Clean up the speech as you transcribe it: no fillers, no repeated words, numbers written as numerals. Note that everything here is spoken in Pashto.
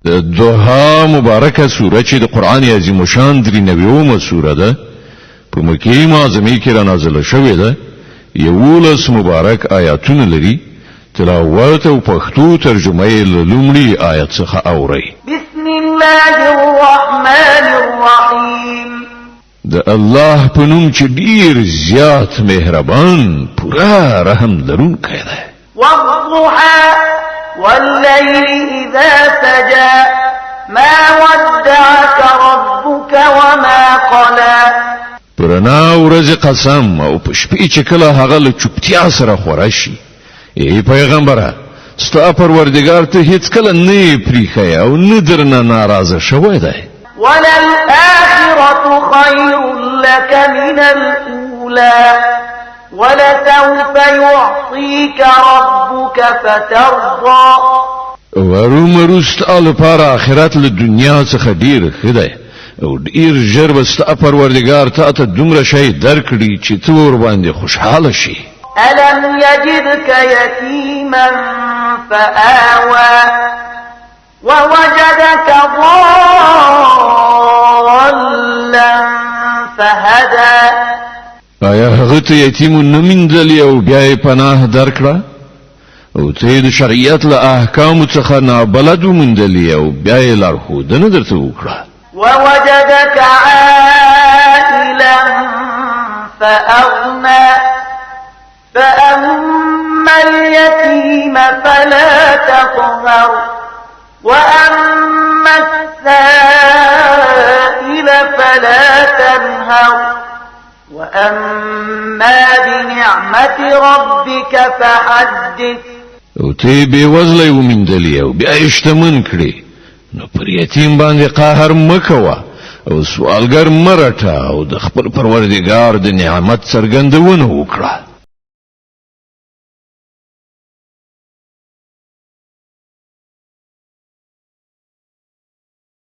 دوها مبارکه سوره چې د قران عظیم شان 93 سوره ده په مکه معظمه کې را نازله شوې ده 11 مبارک آیاتونه لري تلاوت او پښتو ترجمه یې لومړی آیت څخه اوري بسم الله الرحمن الرحیم د الله په نوم چې ډیر زیات مهربان پورا رحم لرونکی دی والضحى والليل إذا سجى ما ودعك ربك وما قلى پرنا ورځ قسم او په شپې چې کله هغه له چوپتیا سره خورا شي ای پیغمبره ستا پروردگار ته هیڅ کله نه پریخي او نه درنه ناراضه شوی دی وللآخرة خير لك من الأولى ولسوف يعطيك ربك فترضى ورومرست الپار آخرت له دنیا څخه ډیر خدای او ډیر ژر وستا پروردگار ته ته دومره شی درکړي چې ته ور باندې خوشاله شي ألم يجدك يتيما فآوى ووجدك ضالا فهدى آیا هغه ته یتیم نمندلی او بیا پناه درکړه او ته د شریعت له احکام څخه نابلد ومندلی او بیا لارښودنه درته وکړه ووجدك عائلا فأغنى فأما اليتيم فلا تقهر وأما السائل فلا تنهر وأما بنعمة ربك فحدث او ته به وزلې ومندلې او بیا اشتمن کړې نو پر یتیم باندې قهر مکوه او سوالګر مرټه او د خپل پروردگار د نعمت څرګندونه وکړه